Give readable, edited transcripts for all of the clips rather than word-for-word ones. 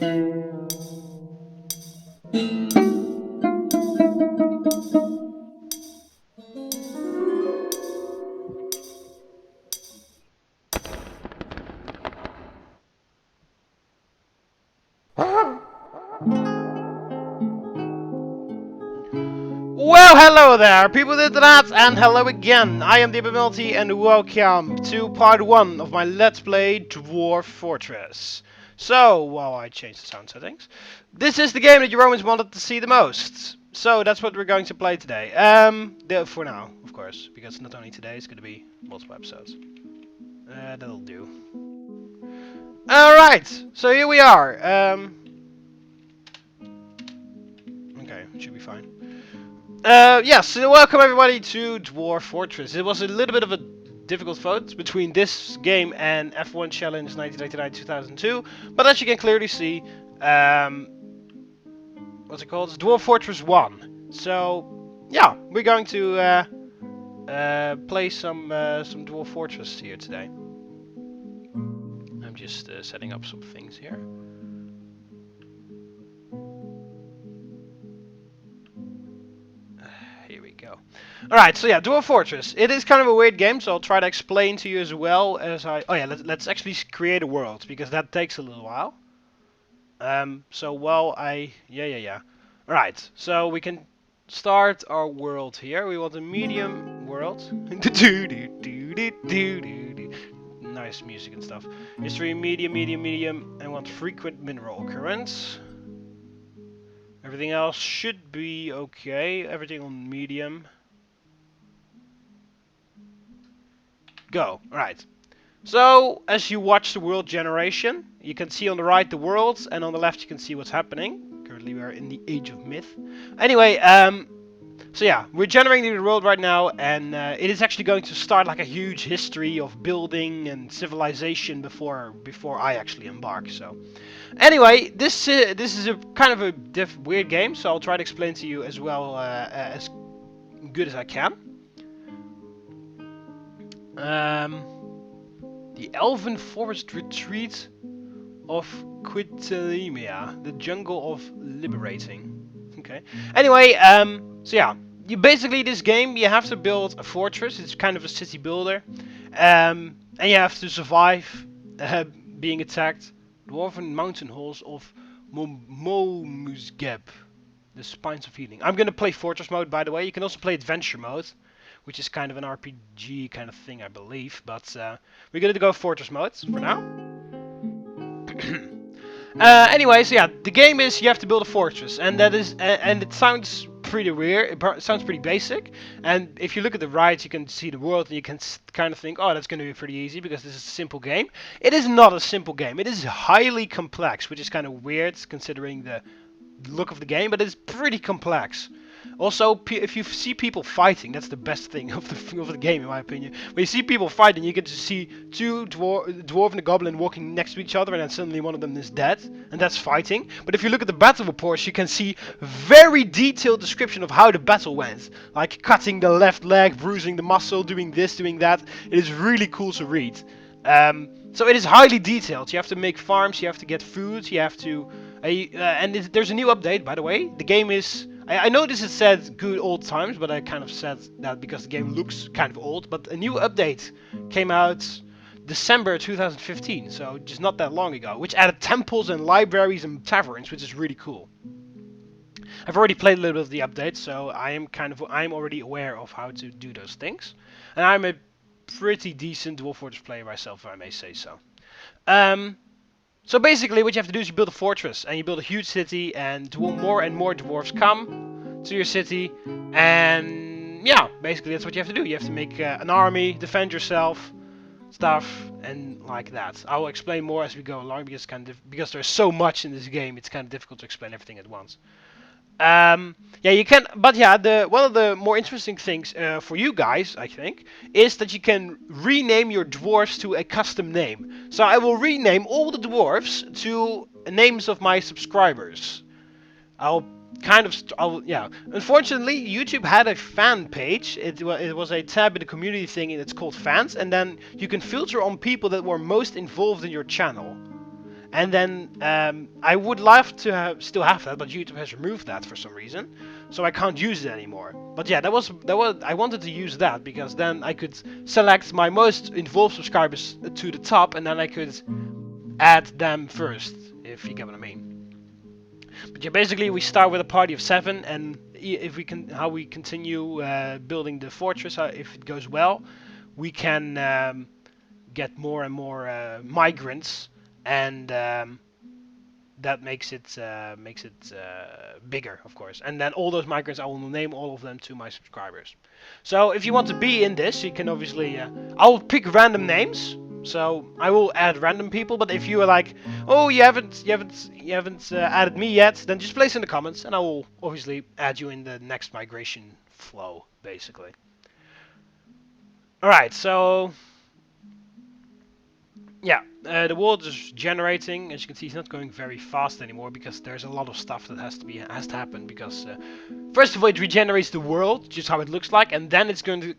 Well, hello there, people of the internet, and hello again. I am TheMBmulti, and welcome to part 1 of my Let's Play Dwarf Fortress. So, while I change the sound settings, this is the game that you Romans wanted to see the most. So, that's what we're going to play today. For now, of course, because not only today, it's going to be multiple episodes. That'll do. Alright, so here we are. Okay, it should be fine. Yes, welcome everybody to Dwarf Fortress. It was a little bit of a difficult vote between this game and F1 Challenge 1999-2002, but as you can clearly see, what's it called? It's Dwarf Fortress 1. So, yeah, we're going to play some Dwarf Fortress here today. I'm just setting up some things here. Here we go. Alright, so yeah, Dwarf Fortress. It is kind of a weird game, so I'll try to explain to you as well as I... Oh yeah, let's actually create a world, because that takes a little while. So while I... Yeah. Alright, so we can start our world here. We want a medium world. Nice music and stuff. History, medium, and we want frequent mineral occurrence. Everything else should be okay. Everything on medium. Go. Alright. So, as you watch the world generation, you can see on the right the worlds, and on the left you can see what's happening. Currently we are in the age of myth. Anyway, so yeah, we're generating the world right now, and it is actually going to start like a huge history of building and civilization before I actually embark. So, anyway, this is a kind of a weird game, so I'll try to explain to you as well as good as I can. The Elven Forest Retreat of Quitalimia, the Jungle of Liberating. Okay. Anyway, so yeah, you basically this game you have to build a fortress. It's kind of a city builder, and you have to survive being attacked. Dwarven mountain halls of Momusgeb, the Spines of Healing. I'm gonna play fortress mode, by the way. You can also play adventure mode, which is kind of an RPG kind of thing, I believe. But we're gonna go fortress mode for now. Anyway, so yeah, the game is you have to build a fortress, and that is, and it sounds pretty weird. It sounds pretty basic. And if you look at the right, you can see the world, and you can kind of think, oh, that's going to be pretty easy because this is a simple game. It is not a simple game. It is highly complex, which is kind of weird considering the look of the game, but it's pretty complex. Also, if you see people fighting, that's the best thing of the game, in my opinion. When you see people fighting, you get to see two dwarf and a goblin walking next to each other, and then suddenly one of them is dead, and that's fighting. But if you look at the battle reports, you can see very detailed description of how the battle went, like cutting the left leg, bruising the muscle, doing this, doing that. It is really cool to read. So it is highly detailed. You have to make farms, you have to get food, you have to... and there's a new update, by the way. The game is... I noticed it said good old times, but I kind of said that because the game looks kind of old. But a new update came out December 2015, so just not that long ago, which added temples and libraries and taverns, which is really cool. I've already played a little bit of the update, so I'm already aware of how to do those things. And I'm a pretty decent Dwarf Fortress player myself, if I may say so. So basically what you have to do is you build a fortress, and you build a huge city, and more and more dwarves come to your city, and yeah, basically that's what you have to do. You have to make an army, defend yourself, stuff, and like that. I will explain more as we go along, because because there's so much in this game, it's kind of difficult to explain everything at once. Yeah, you can, but yeah, one of the more interesting things for you guys, I think, is that you can rename your dwarves to a custom name. So I will rename all the dwarves to names of my subscribers. Yeah. Unfortunately, YouTube had a fan page. It was a tab in the community thing, and it's called fans, and then you can filter on people that were most involved in your channel. And then I would love to still have that, but YouTube has removed that for some reason, so I can't use it anymore. But yeah, that was I wanted to use that because then I could select my most involved subscribers to the top, and then I could add them first, if you get what I mean. But yeah, basically we start with a party of 7, and if we can, how we continue building the fortress, if it goes well, we can get more and more migrants, and that makes it bigger, of course. And then all those migrants, I will name all of them to my subscribers. So if you want to be in this, you can obviously I'll pick random names. So I will add random people, but if you are like, oh, you haven't added me yet, then just place in the comments, and I will obviously add you in the next migration flow, basically. All right, so yeah, the world is generating. As you can see, it's not going very fast anymore because there's a lot of stuff that has to happen. Because first of all, it regenerates the world, just how it looks like, and then it's going to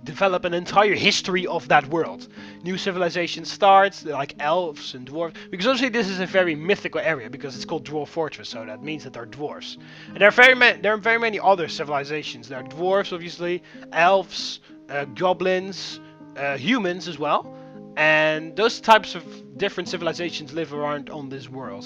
develop an entire history of that world. New civilizations start, like elves and dwarves. Because obviously this is a very mythical area because it's called Dwarf Fortress, so that means that there are dwarves. And there are very many other civilizations. There are dwarves, obviously, elves, goblins, humans as well. And those types of different civilizations live around on this world.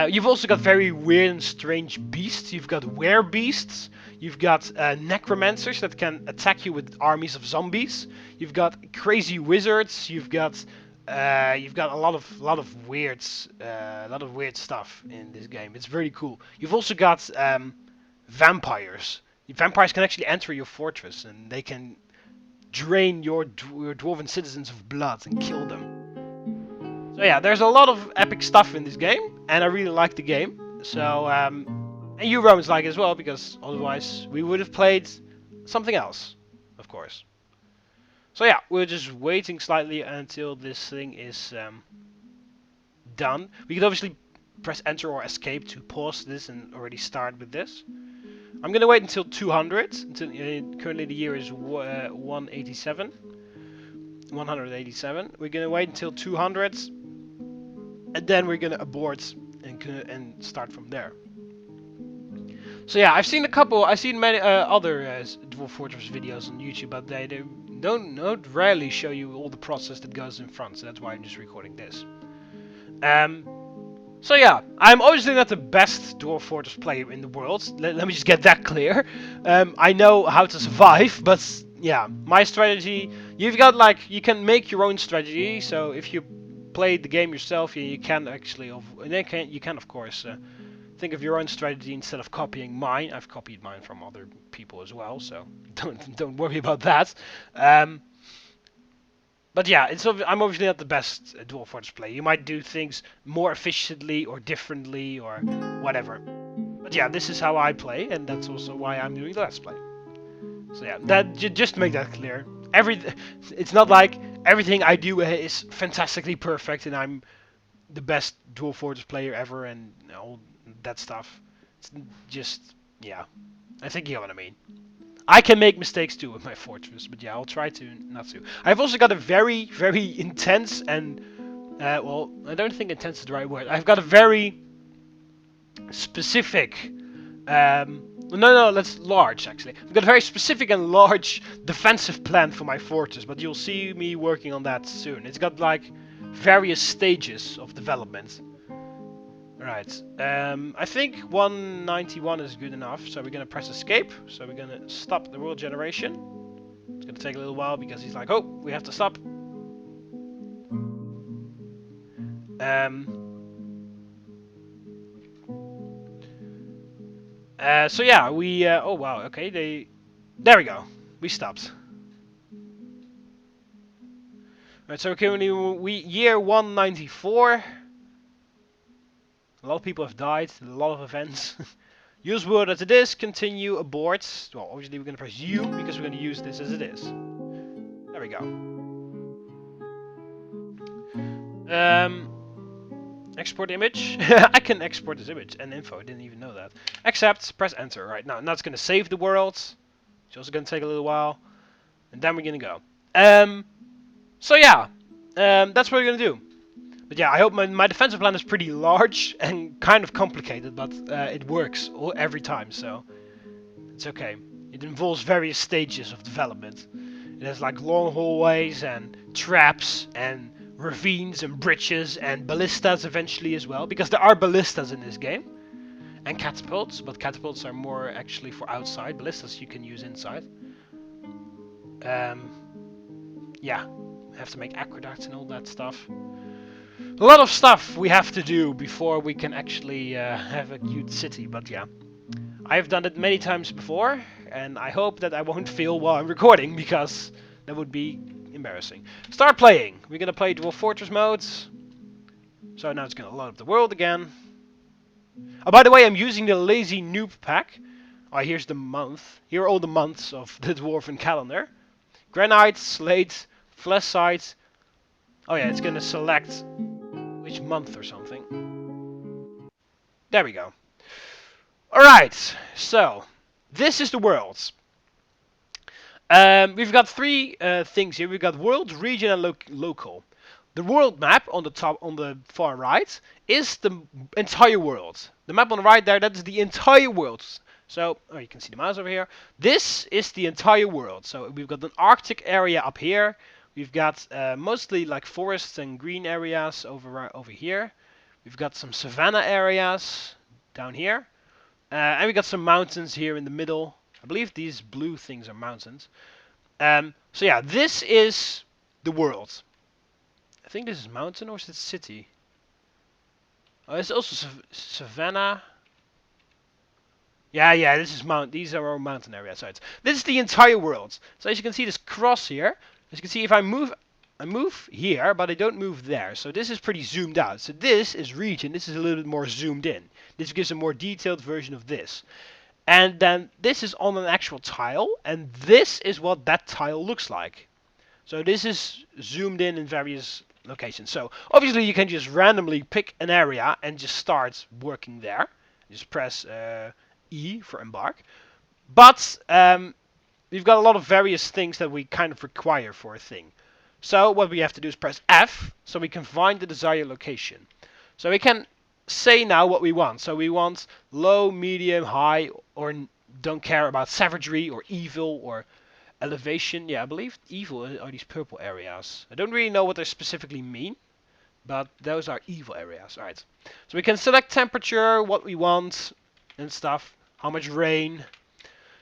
You've also got very weird and strange beasts. You've got werebeasts. You've got necromancers that can attack you with armies of zombies. You've got crazy wizards. You've got a lot of weird stuff in this game. It's very cool. You've also got vampires. Vampires can actually enter your fortress, and they can drain your dwarven citizens of blood and kill them. So yeah, there's a lot of epic stuff in this game, and I really like the game. So, and you Romans like it as well, because otherwise we would have played something else, of course. So yeah, we're just waiting slightly until this thing is done. We could obviously press enter or escape to pause this and already start with this. I'm gonna wait until 200. Currently the year is 187. We're gonna wait until 200, and then we're gonna abort and start from there. So yeah, I've seen many other Dwarf Fortress videos on YouTube, but they don't rarely show you all the process that goes in front. So that's why I'm just recording this. So yeah, I'm obviously not the best Dwarf Fortress player in the world. Let me just get that clear. I know how to survive, but yeah, my strategy. You can make your own strategy. So if you play the game yourself, you can actually, you can of course think of your own strategy instead of copying mine. I've copied mine from other people as well, so don't worry about that. But yeah, I'm obviously not the best Dwarf Fortress player. You might do things more efficiently or differently or whatever. But yeah, this is how I play, and that's also why I'm doing the Let's Play. So yeah, just to make that clear. It's not like everything I do is fantastically perfect, and I'm the best Dwarf Fortress player ever, and all that stuff. It's just, yeah, I think you know what I mean. I can make mistakes too with my fortress, but yeah, I'll try to not to. I've also got a very, very intense and, well, I don't think intense is the right word. I've got a very specific, no, that's large actually. I've got a very specific and large defensive plan for my fortress, but you'll see me working on that soon. It's got like various stages of development. Right, I think 191 is good enough, so we're gonna press escape. So we're gonna stop the world generation. It's gonna take a little while because he's like, oh, we have to stop. So yeah, oh wow, okay, there we go. We stopped. Right, so currently year 194. A lot of people have died, a lot of events. Use world as it is, continue, abort. Well, obviously we're going to press U because we're going to use this as it is. There we go. Export image. I can export this image and info, I didn't even know that. Accept, press enter. Right, now it's going to save the world. It's also going to take a little while. And then we're going to go. So yeah, that's what we're going to do. But yeah, I hope my defensive plan is pretty large and kind of complicated, but it works every time, so it's okay. It involves various stages of development. It has like long hallways and traps and ravines and bridges and ballistas eventually as well, because there are ballistas in this game. And catapults, but catapults are more actually for outside. Ballistas you can use inside. Yeah, have to make aqueducts and all that stuff. A lot of stuff we have to do before we can actually have a cute city, but yeah. I've done it many times before, and I hope that I won't fail while I'm recording, because that would be embarrassing. Start playing! We're gonna play Dwarf Fortress modes. So now it's gonna load up the world again. Oh, by the way, I'm using the Lazy Noob pack. Oh, here's the month. Here are all the months of the Dwarven calendar. Granite, Slate, Fleshite. Oh yeah, it's gonna select which month or something. There we go. Alright, so this is the world. We've got three things here. We've got world, region, and local. The world map on the top, on the far right, is the entire world. The map on the right there, that is the entire world. So, oh, you can see the mouse over here. This is the entire world. So we've got an Arctic area up here. We've got mostly like forests and green areas over here. We've got some savanna areas down here. And we got some mountains here in the middle. I believe these blue things are mountains. So yeah, this is the world. I think this is mountain, or is it city? Oh, it's also savanna. Yeah, this is these are all mountain areas. So this is the entire world. So as you can see, this cross here. As you can see, if I move here, but I don't move there. So this is pretty zoomed out. So this is region. This is a little bit more zoomed in. This gives a more detailed version of this. And then this is on an actual tile, and this is what that tile looks like. So this is zoomed in various locations. So obviously you can just randomly pick an area and just start working there. Just press E for embark. But we've got a lot of various things that we kind of require for a thing. So what we have to do is press F so we can find the desired location. So we can say now what we want. So we want low, medium, high, or don't care about savagery or evil or elevation. Yeah, I believe evil are these purple areas. I don't really know what they specifically mean, but those are evil areas. Alright. So we can select temperature, what we want, and stuff. How much rain,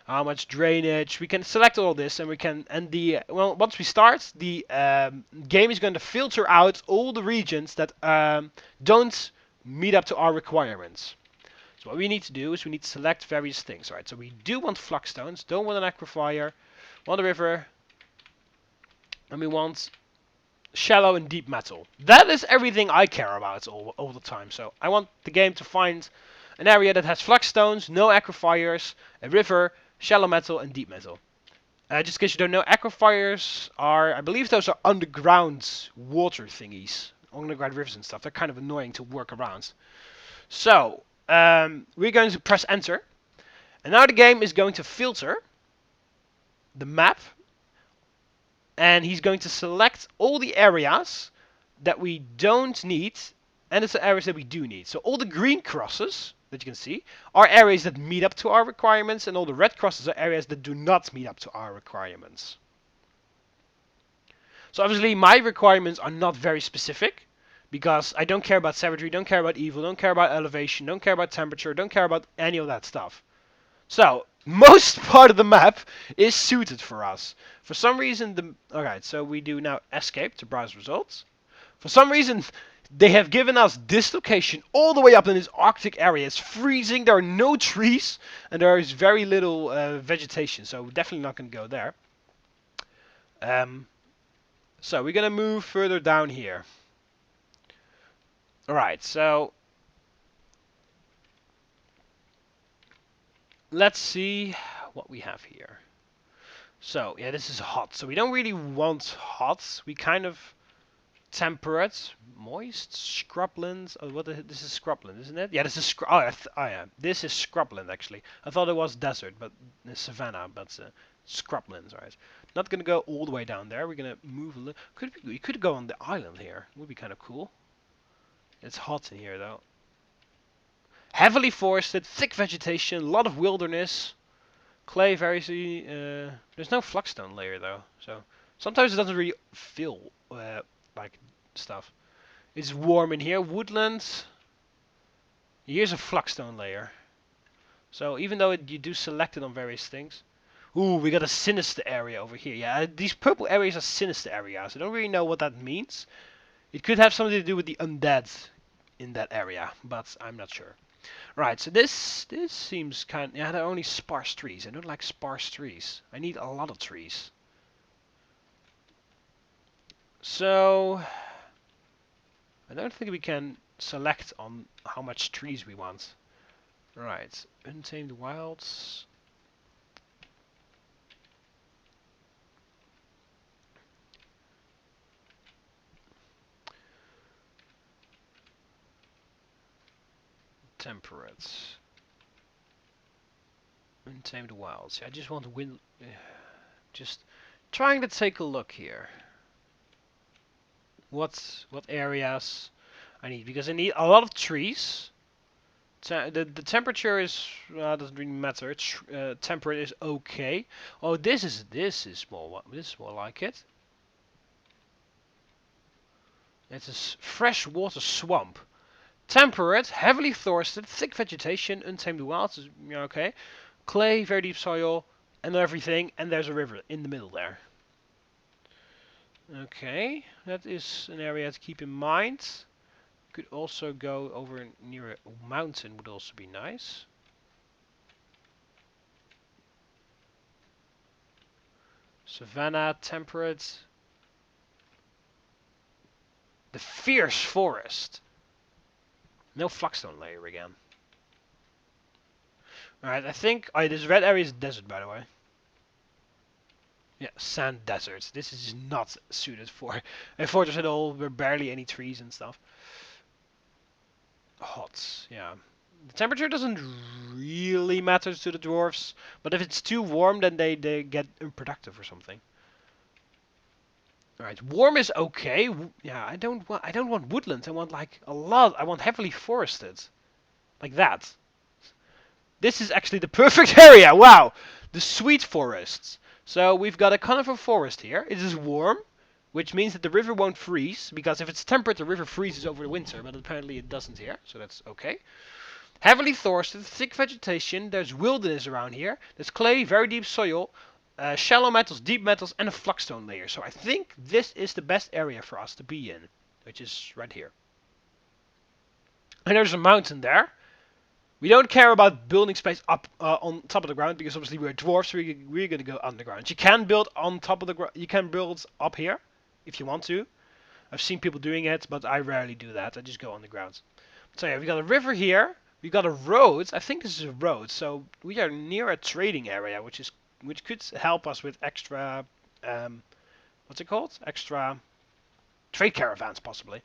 how much drainage. We can select all this, and we can, and well, once we start, the game is going to filter out all the regions that don't meet up to our requirements. So what we need to do is we need to select various things. Alright, so we do want flux stones, don't want an aquifer, want a river, and we want shallow and deep metal. That is everything I care about all the time. So I want the game to find an area that has flux stones, no aquifers, a river, shallow metal, and deep metal. Just in case you don't know, aquifers are, I believe those are underground water thingies, underground rivers and stuff. They're kind of annoying to work around. So we're going to press enter, and now the game is going to filter the map, and he's going to select all the areas that we don't need, and it's the areas that we do need. So all the green crosses that you can see are areas that meet up to our requirements, and all the red crosses are areas that do not meet up to our requirements. So obviously my requirements are not very specific, because I don't care about savagery, don't care about evil, don't care about elevation, don't care about temperature, don't care about any of that stuff. So most part of the map is suited for us. For some reason, alright, so we do now escape to browse results. For some reason, they have given us this location all the way up in this Arctic area. It's freezing, there are no trees, and there is very little vegetation, so we're definitely not going to go there. So we're going to move further down here. Alright, so let's see what we have here. So, yeah, this is hot. So we don't really want hot. We kind of temperate, moist, scrublands. Oh, this is scrubland, isn't it? Yeah, this is yeah, this is scrubland actually. I thought it was desert, but savanna, but scrublands, right? Not gonna go all the way down there. We're gonna move a little. We could go on the island here. Would be kind of cool. It's hot in here though. Heavily forested, thick vegetation, a lot of wilderness. Clay, very easy. There's no flagstone layer though, so sometimes it doesn't really feel like stuff. It's warm in here. Woodlands. Here's a flagstone layer. So even though you do select it on various things. Ooh, we got a sinister area over here. Yeah, these purple areas are sinister areas. I don't really know what that means. It could have something to do with the undead in that area, but I'm not sure. Right, so this seems kind. Yeah, they're only sparse trees. I don't like sparse trees. I need a lot of trees. So I don't think we can select on how much trees we want. Right, untamed wilds. Temperate. Untamed wilds. I just want to win. Just trying to take a look here. What areas I need, because I need a lot of trees. The temperature is doesn't really matter. It's temperate is okay. Oh, this is more like it. It's a freshwater swamp. Temperate, heavily forested, thick vegetation, untamed wilds is okay. Clay, very deep soil, and everything, and there's a river in the middle there. Okay, that is an area to keep in mind. Could also go over near a mountain, would also be nice. Savannah, temperate. The fierce forest. No flagstone layer again. Alright, I think... Oh, this red area is desert, by the way. Yeah, sand deserts. This is not suited for a fortress at all. There are barely any trees and stuff. Hot, yeah. The temperature doesn't really matter to the dwarfs, but if it's too warm, then they get unproductive or something. All right, warm is okay. Yeah, I don't want woodlands. I want like a lot. I want heavily forested, like that. This is actually the perfect area. Wow, the sweet forests. So we've got a conifer forest here. It is warm, which means that the river won't freeze, because if it's temperate, the river freezes over the winter, but apparently it doesn't here, so that's okay. Heavily forested, thick vegetation. There's wilderness around here. There's clay, very deep soil. Shallow metals, deep metals, and a flagstone layer. So I think this is the best area for us to be in, which is right here. And there's a mountain there. We don't care about building space up on top of the ground, because obviously we're dwarfs, so we're going to go underground. You can build on top of the ground. You can build up here if you want to. I've seen people doing it, but I rarely do that. I just go on the ground. So yeah, we got a river here. We got a road. I think this is a road. So we are near a trading area, which could help us with extra, what's it called? Extra trade caravans, possibly.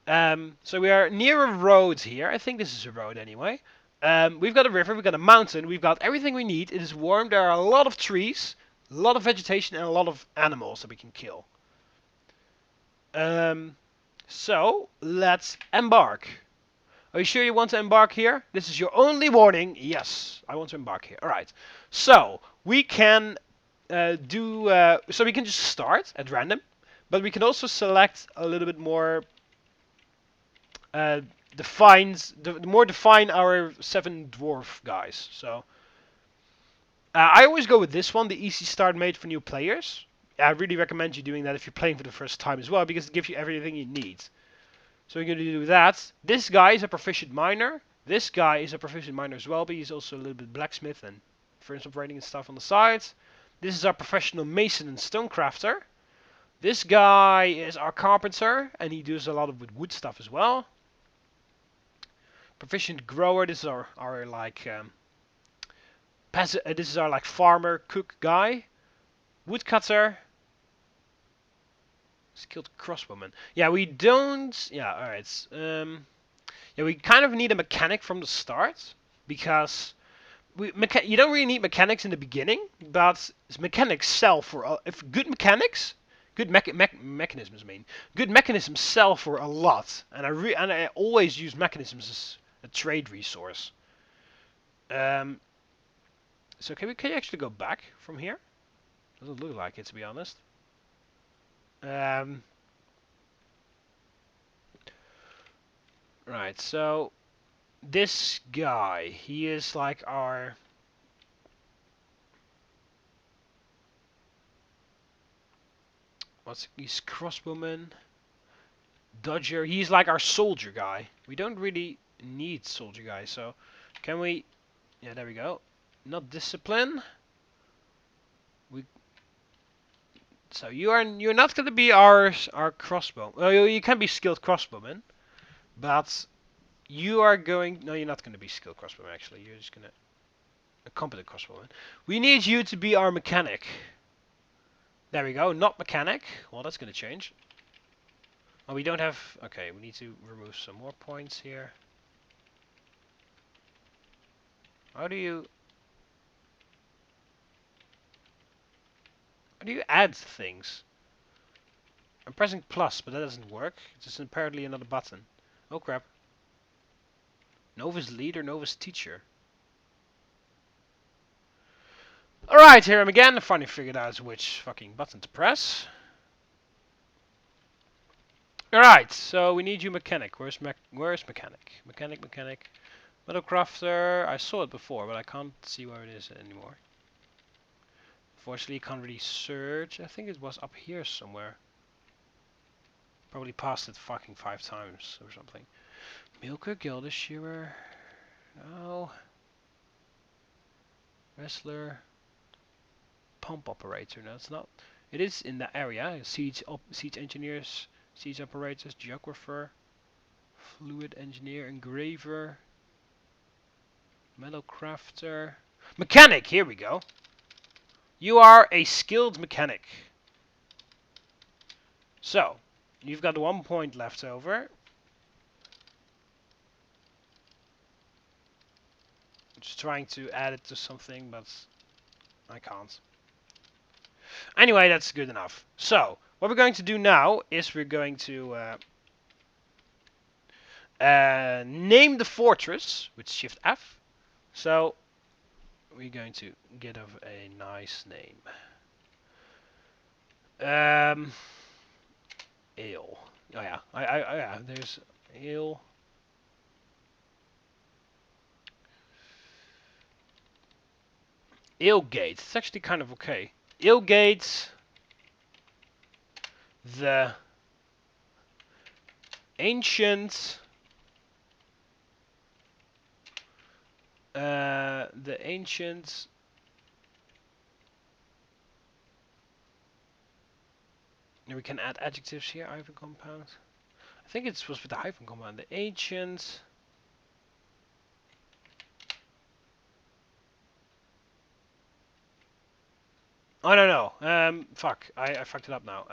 So we are near a road here. I think this is a road anyway. We've got a river, we've got a mountain, we've got everything we need. It is warm. There are a lot of trees, a lot of vegetation, and a lot of animals that we can kill. So let's embark. Are you sure you want to embark here? This is your only warning. Yes, I want to embark here. All right. So we can so we can just start at random, but we can also select a little bit more. Define our 7 dwarf guys. So I always go with this one, the easy start made for new players. I really recommend you doing that if you're playing for the first time as well, because it gives you everything you need. So we're going to do that. This guy is a proficient miner. This guy is a proficient miner as well, but he's also a little bit blacksmith and furnace operating and stuff on the side. This is our professional mason and stonecrafter. This guy is our carpenter, and he does a lot of with wood stuff as well. Proficient grower. This is our like this is our like farmer cook guy. Woodcutter. Skilled crossbowman. Yeah, we don't. Yeah, all right. Yeah, we kind of need a mechanic from the start, because you don't really need mechanics in the beginning, but mechanics sell for if good mechanics Good mechanisms, I mean. Good mechanisms sell for a lot, and I always use mechanisms as a trade resource. So can you actually go back from here? Doesn't look like it, to be honest. Right, so this guy, he is like our... He's crossbowman, dodger. He's like our soldier guy. We don't really need soldier guys, so can we... Yeah, there we go. Not discipline. So you're not going to be our crossbow. Well, you can be skilled crossbowman, but you are going... No, you're not going to be skilled crossbowman, actually. You're just going to... A competent crossbowman. We need you to be our mechanic. There we go. Not mechanic. Well, that's going to change. Oh, we don't have... Okay, we need to remove some more points here. How do you add things? I'm pressing plus, but that doesn't work. It's just apparently another button. Oh crap. Novice leader, novice teacher. Alright, here I am again. I finally figured out which fucking button to press. Alright, so we need you mechanic. Where's mechanic? Mechanic. Metal crafter. I saw it before, but I can't see where it is anymore. Unfortunately, you can't really search. I think it was up here somewhere. Probably passed it fucking 5 times or something. Milker, Gilda, Shearer. No. Wrestler. Pump operator. No, it's not. It is in that area. Siege engineers, siege operators, geographer, fluid engineer, engraver, metal crafter, mechanic. Here we go. You are a skilled mechanic. So you've got 1 point left over. Just trying to add it to something, but I can't. Anyway, that's good enough. So what we're going to do now is we're going to name the fortress with Shift F. So we're going to get a nice name. Ale. Oh yeah, yeah. There's ale. Alegate. It's actually kind of okay. Alegate. The ancient. The ancient. And we can add adjectives here. Hyphen compound. I think it's supposed to be the hyphen compound. The ancient. I don't know. Fuck. I fucked it up now.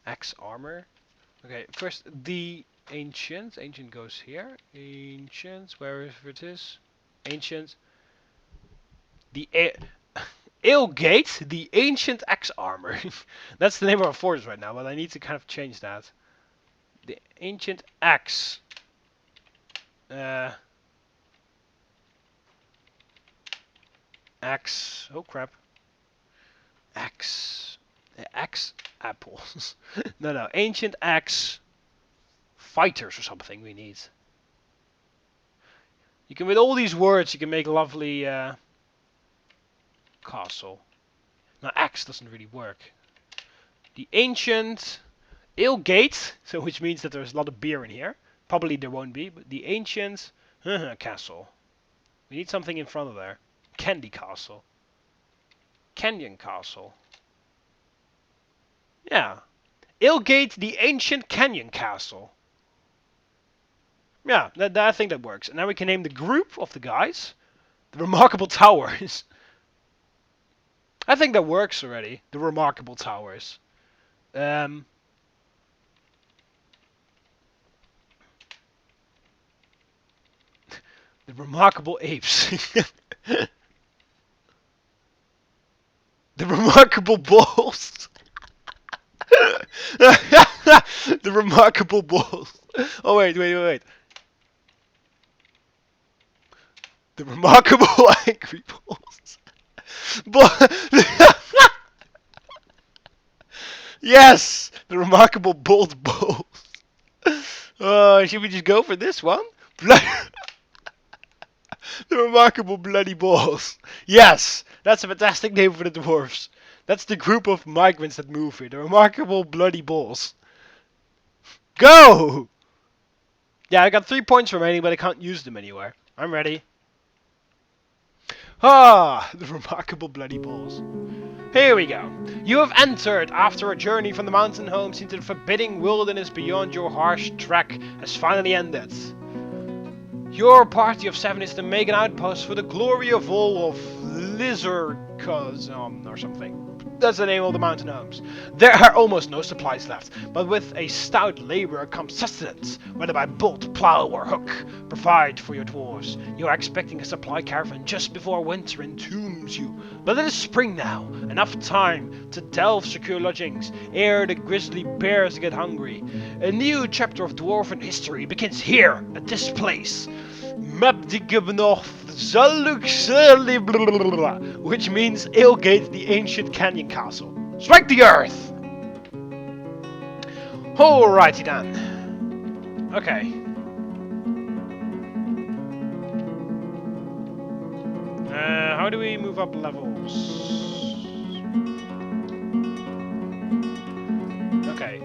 Axe armor. Okay, first the ancient. Ancient goes here. Ancient, wherever it is. Ancient. The Alegate, the ancient axe armor. That's the name of our fortress right now, but I need to kind of change that. The ancient axe. Axe. Oh crap. Axe. Axe apples. No. Ancient axe fighters or something we need. You can, with all these words, you can make lovely castle. Now, axe doesn't really work. The ancient Alegate, so which means that there's a lot of beer in here. Probably there won't be, but the ancient castle. We need something in front of there. Candy castle. Canyon castle. Yeah. Alegate, the ancient canyon castle. Yeah, I think that works. And now we can name the group of the guys the Remarkable Towers. I think that works already. The Remarkable Towers. The remarkable apes. The remarkable balls. The remarkable balls. Oh wait. The remarkable angry balls. Yes, the remarkable bald balls. Should we just go for this one? The remarkable bloody balls. Yes, that's a fantastic name for the dwarves. That's the group of migrants that move here. The remarkable bloody balls. Go! Yeah, I got 3 points remaining, but I can't use them anywhere. I'm ready. Ah, the remarkable bloody balls. Here we go. You have entered after a journey from the mountain homes into the forbidding wilderness beyond. Your harsh trek has finally ended. Your party of 7 is to make an outpost for the glory of all of Lizardcosm or something. That's the name of the mountain homes. There are almost no supplies left, but with a stout labourer comes sustenance, whether by bolt, plough or hook. Provide for your dwarves. You are expecting a supply caravan just before winter entombs you. But it is spring now, enough time to delve secure lodgings, ere the grizzly bears get hungry. A new chapter of dwarven history begins here, at this place. Which means Alegate, the ancient canyon castle. Strike the earth! Alrighty then. Okay. How do we move up levels? Okay.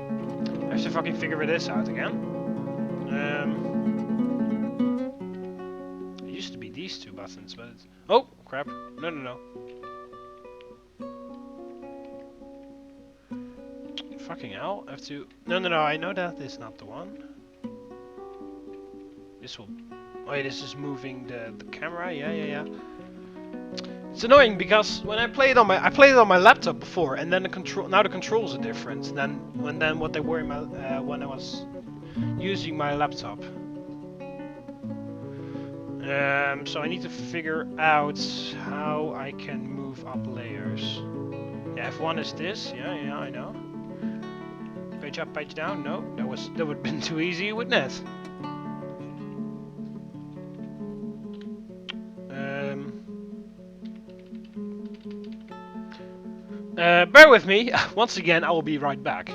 I have to fucking figure this out again. It used to be these 2 buttons, but it's... Oh, crap. No. Fucking hell, I have to... No, I know that is not the one. This will... Wait, this is moving the camera? Yeah. It's annoying because when I played on my laptop before, and then now the controls are different than what they were in my, when I was using my laptop. So I need to figure out how I can move up layers. Yeah, F1 is this. Yeah, I know. Page up, page down. No, that would have been too easy, wouldn't it? Bear with me. Once again, I will be right back.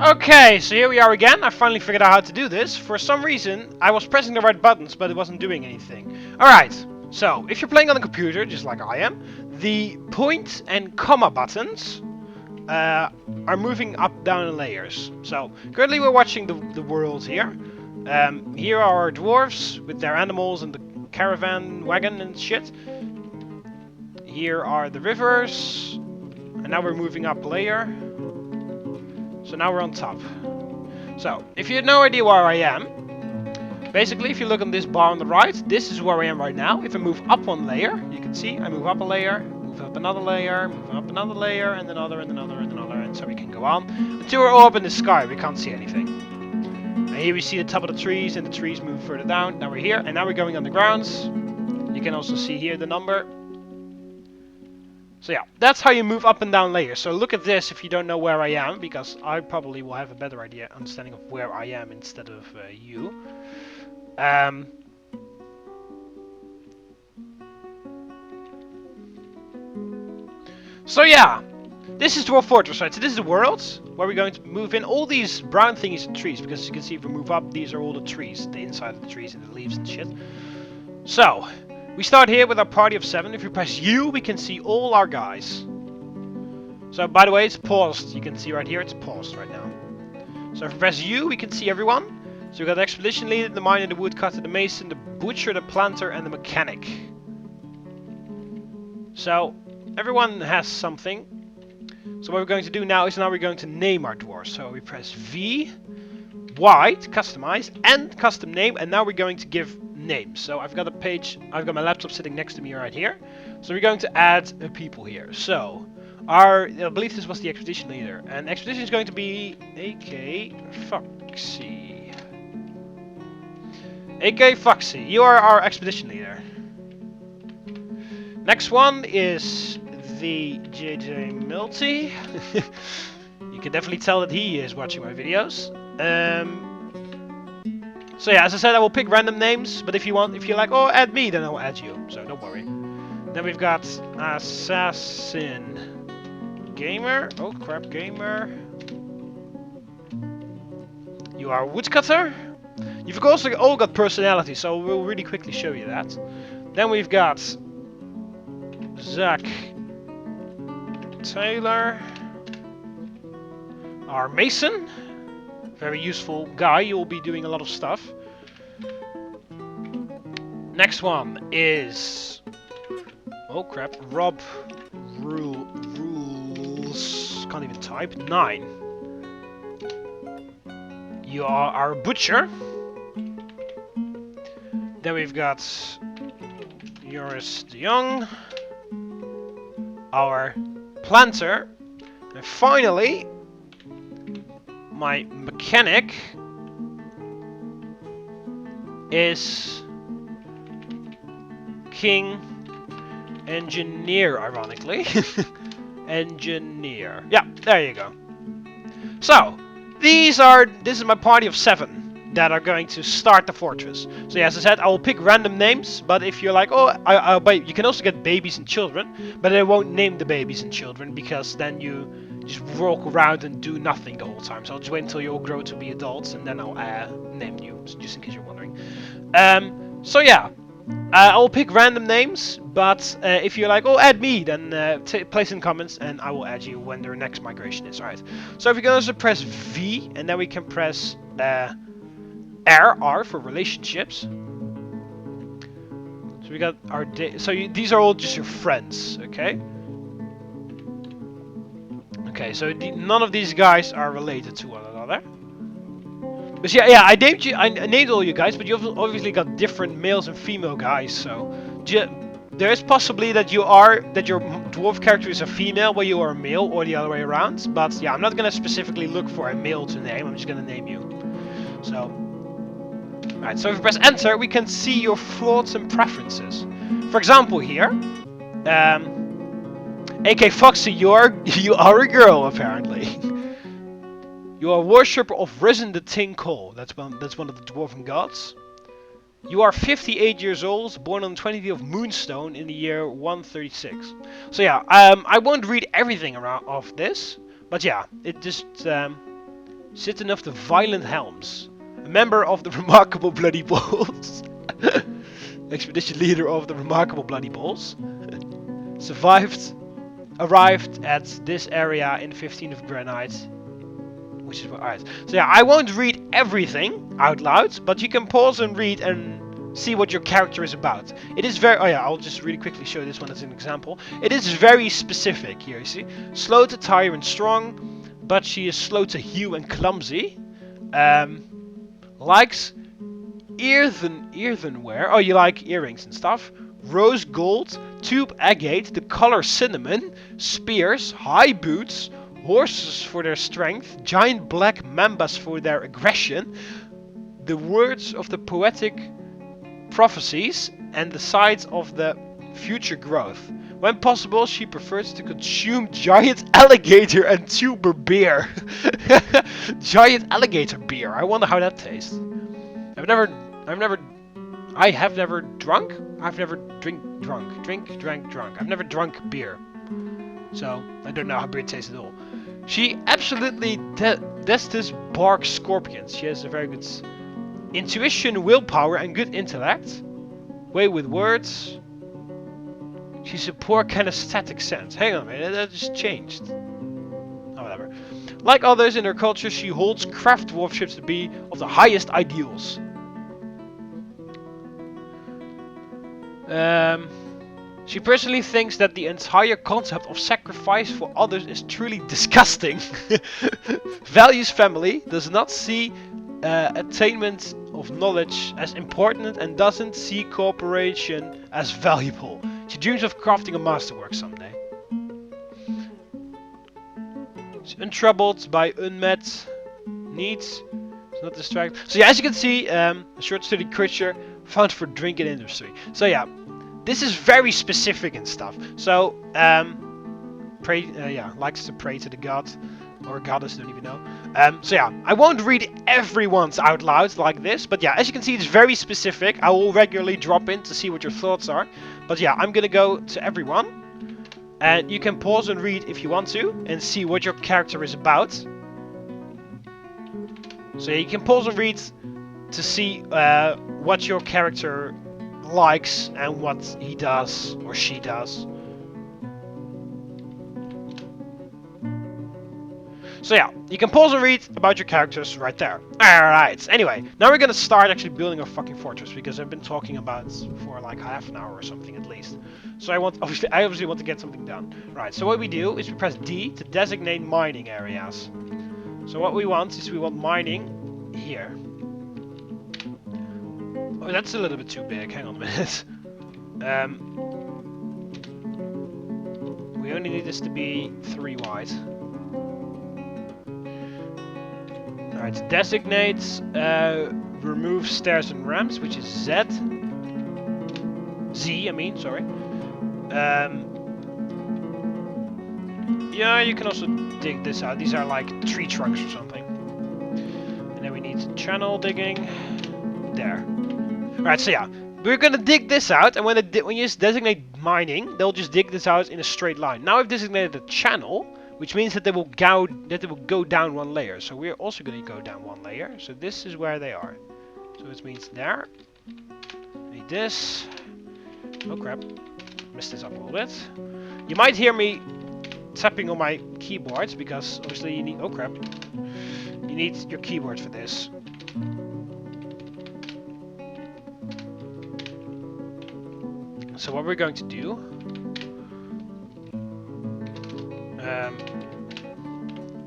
Okay, so here we are again. I finally figured out how to do this. For some reason, I was pressing the right buttons, but it wasn't doing anything. Alright, so if you're playing on a computer, just like I am, the point and comma buttons are moving up, down in layers. So, currently we're watching the world here. Here are our dwarves with their animals and the caravan wagon and shit. Here are the rivers. And now we're moving up a layer. So now we're on top. So, if you have no idea where I am, basically if you look on this bar on the right, this is where I am right now. If I move up 1 layer, you can see I move up a layer, move up another layer, move up another layer, and another, and another, and another, and so we can go on. Until we're all up in the sky, we can't see anything. And here we see the top of the trees, and the trees move further down. Now we're here, and now we're going on the grounds. You can also see here the number. So yeah, that's how you move up and down layers. So look at this if you don't know where I am, because I probably will have a better understanding of where I am instead of you. So yeah, this is Dwarf Fortress, right? So this is the world where we're going to move in. All these brown thingies are trees, because as you can see if we move up, these are all the trees, the inside of the trees and the leaves and shit. So, we start here with our party of 7. If we press U, we can see all our guys. So, by the way, it's paused. You can see right here, it's paused right now. So, if we press U, we can see everyone. So, we've got the expedition leader, the miner, the woodcutter, the mason, the butcher, the planter, and the mechanic. So, everyone has something. So, what we're going to do now is we're going to name our dwarves. So, we press V, Y, customize, and custom name, and now we're going to give names. So I've got my laptop sitting next to me right here. So we're going to add people here. So I believe this was the expedition leader, and expedition is going to be AK Foxy. AK Foxy, you are our expedition leader. Next one is the TheMBmulti. You can definitely tell that he is watching my videos. So yeah, as I said, I will pick random names, but if you're like, oh, add me, then I'll add you. So don't worry. Then we've got Assassin Gamer. Oh crap, Gamer. You are Woodcutter. You've also all got personality, so we'll really quickly show you that. Then we've got Zach Taylor. Our Mason. Very useful guy, you'll be doing a lot of stuff. Next one is... oh crap, Rob Rules... can't even type. 9. You are our Butcher. Then we've got Joris de Jong. Our Planter. And finally... my mechanic is King Engineer, ironically. Engineer. Yeah, there you go. So, this is my party of 7 that are going to start the fortress. So yeah, as I said, I will pick random names, but if you're like, oh, you can also get babies and children, but I won't name the babies and children because then you just walk around and do nothing the whole time. So I'll just wait until you all grow to be adults and then I'll name you, just in case you're wondering. So yeah, I'll pick random names, but if you're like, oh, add me, then place in comments and I will add you when their next migration is. Alright, so if you can also press V and then we can press R for relationships. So we got our these are all just your friends, okay? Okay, so none of these guys are related to one another. But yeah, I named all you guys, but you've obviously got different males and female guys. So there is possibly that your dwarf character is a female, while you are a male, or the other way around. But yeah, I'm not gonna specifically look for a male to name. I'm just gonna name you. So, alright. So if we press Enter, we can see your thoughts and preferences. For example, here. AK Foxy, you are a girl apparently. You are a worshipper of Risen the Tinkle. That's one of the dwarven gods. You are 58 years old, born on the 20th of Moonstone in the year 136. So yeah, I won't read everything of this, but yeah, it just Citizen of the Violent Helms, a member of the Remarkable Bloody Balls, expedition leader of the Remarkable Bloody Balls, arrived at this area in 15th of Granite, which is alright. So yeah, I won't read everything out loud, but you can pause and read and see what your character is about. It is very... oh yeah, I'll just really quickly show this one as an example. It is very specific here, you see. Slow to tire and strong, but she is slow to hew and clumsy. Likes earthenware. Oh, you like earrings and stuff. Rose gold, tube agate, the color cinnamon, spears, high boots, horses for their strength, giant black mambas for their aggression, the words of the poetic prophecies, and the sides of the future growth. When possible, she prefers to consume giant alligator and tuber beer. Giant alligator beer. I wonder how that tastes. I have never drunk. I've never drank. I've never drunk beer. So, I don't know how beer tastes at all. She absolutely detests bark scorpions. She has a very good intuition, willpower, and good intellect. Way with words. She's a poor kinesthetic sense. Hang on a minute, that just changed. Oh, whatever. Like others in her culture, she holds craft dwarfships to be of the highest ideals. She personally thinks that the entire concept of sacrifice for others is truly disgusting. Values family, does not see attainment of knowledge as important, and doesn't see cooperation as valuable. She dreams of crafting a masterwork someday. She's untroubled by unmet needs. not distract. So yeah, as you can see, a short sturdy creature found for drinking industry. So yeah, this is very specific and stuff. So pray, yeah, likes to pray to the gods or goddess, don't even know. So yeah, I won't read everyone's out loud like this, but yeah, as you can see, it's very specific. I will regularly drop in to see what your thoughts are. But yeah, I'm gonna go to everyone, and you can pause and read if you want to, and see what your character is about. So yeah, you can pause and read to see what your character likes and what he does or she does. So yeah, you can pause and read about your characters right there. Alright, anyway, now we're gonna start actually building our fucking fortress, because I've been talking about it for like half an hour or something at least. So I obviously want to get something done. Right, so what we do is we press D to designate mining areas. So what we want is we want mining here. Oh, that's a little bit too big, hang on a minute. We only need this to be 3 wide. Alright, designates remove stairs and ramps, which is Z. Z, I mean, sorry. Yeah, you can also dig this out. These are like tree trunks or something. And then we need channel digging. There. Alright, so yeah. We're gonna dig this out, and when you designate mining, they'll just dig this out in a straight line. Now I've designated a channel, which means that they will go down 1 layer. So we're also going to go down 1 layer. So this is where they are. So it means there. Need this. Oh crap. Messed this up a little bit. You might hear me tapping on my keyboard, because obviously you need... Oh crap. You need your keyboard for this. So what we're going to do...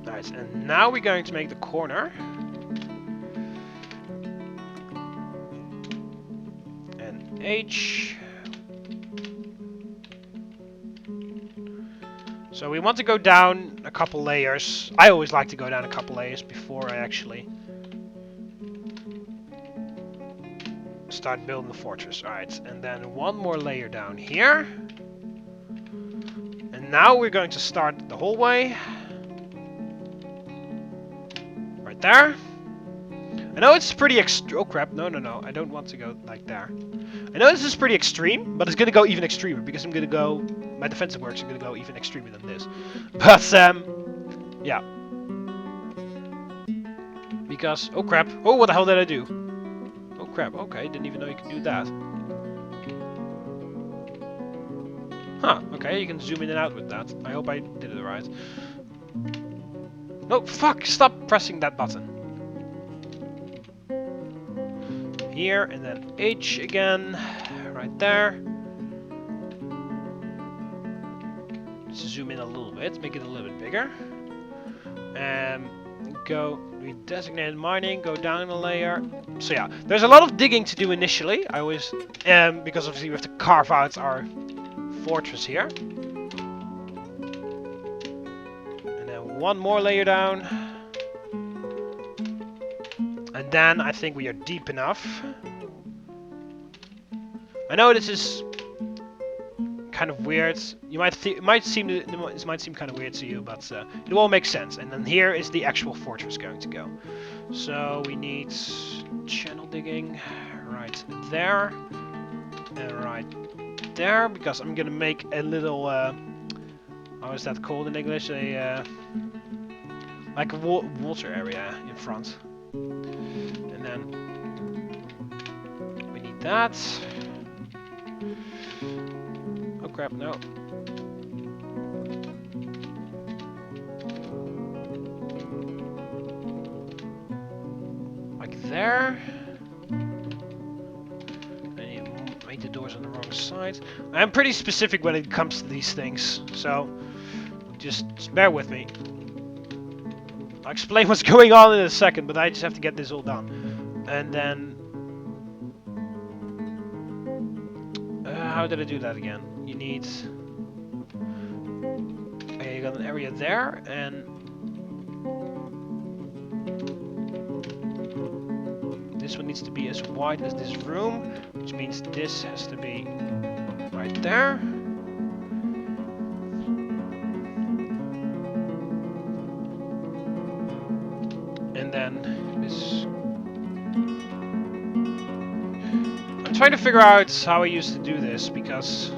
Right, and now we're going to make the corner. And H. So we want to go down a couple layers. I always like to go down a couple layers before I actually start building the fortress. Alright, and then 1 more layer down here. And now we're going to start the hallway. Right there. I know it's pretty oh crap, no, I don't want to go like there. I know this is pretty extreme, but it's gonna go even extremer, because I'm gonna go, my defensive works are gonna go even extremer than this. But, yeah. Because, oh crap, oh what the hell did I do? Oh crap, okay, didn't even know you could do that. Huh, okay, you can zoom in and out with that. I hope I did it right. No, fuck, stop pressing that button. Here, and then H again, right there. Let's zoom in a little bit, make it a little bit bigger. And we designated mining, go down a layer. So yeah, there's a lot of digging to do initially. I always, because obviously we have to carve out our fortress here. And then 1 more layer down. And then I think we are deep enough. I know this is kind of weird. You might this might seem kind of weird to you, but it all makes sense. And then here is the actual fortress going to go. So we need channel digging right there and right there, because I'm gonna make a little how is that called in English? A like a water area in front. And then we need that. Oh crap, no. Like there. And you made the doors on the wrong side. I'm pretty specific when it comes to these things, so just bear with me. I'll explain what's going on in a second, but I just have to get this all done. And then... how did I do that again? You need... okay, you got an area there, and... this one needs to be as wide as this room, which means this has to be right there. And then this... I'm trying to figure out how I used to do this, because...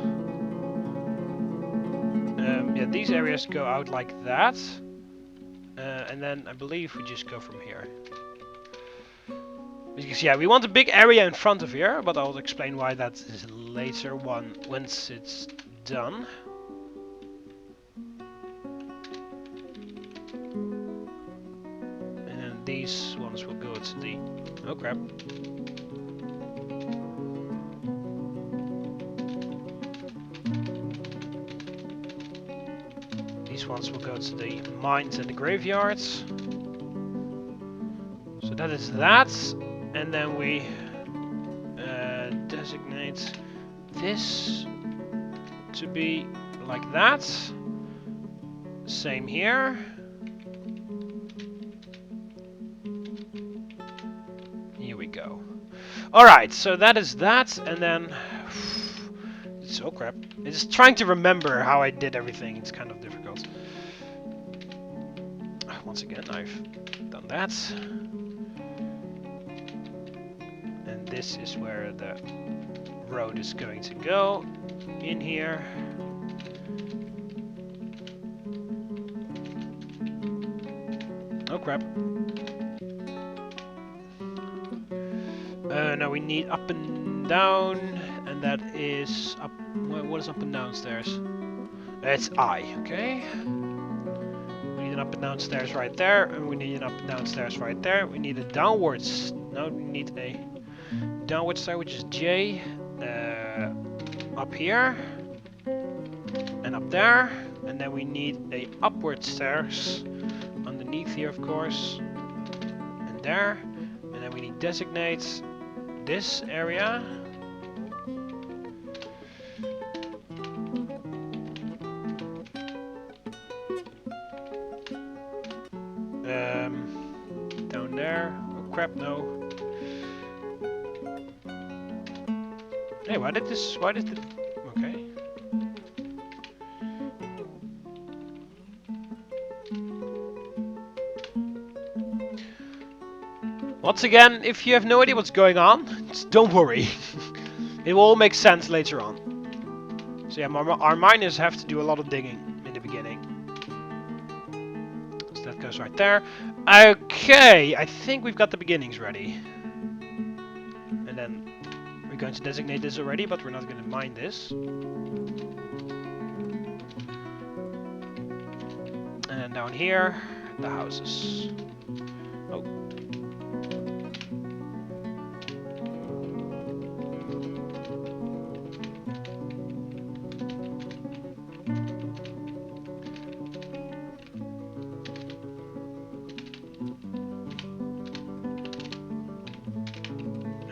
yeah, these areas go out like that. And then I believe we just go from here. Because yeah, we want a big area in front of here, but I'll explain why that is later once it's done. And then these ones will go to the... oh crap. These ones will go to the mines and the graveyards. So that is that. And then we designate this to be like that. Same here. Here we go. Alright, so that is that, and then... oh crap. It's just trying to remember how I did everything. It's kind of difficult. Once again, I've done that. This is where the road is going to go, in here. Oh crap. Now we need up and down, and that is up... what is up and down stairs? It's I, okay. We need an up and down stairs right there, and we need an up and down stairs right there. We need a downwards... no, we need a... downward stair, which is J, up here, and up there, and then we need a upward stairs underneath here, of course, and there, and then we need designate this area. Down there. Oh crap! No. Hey, why did the... okay. Once again, if you have no idea what's going on, just don't worry. It will all make sense later on. So yeah, our miners have to do a lot of digging in the beginning. So that goes right there. Okay, I think we've got the beginnings ready. And then... we're going to designate this already, but we're not going to mine this. And then down here, the houses. Oh.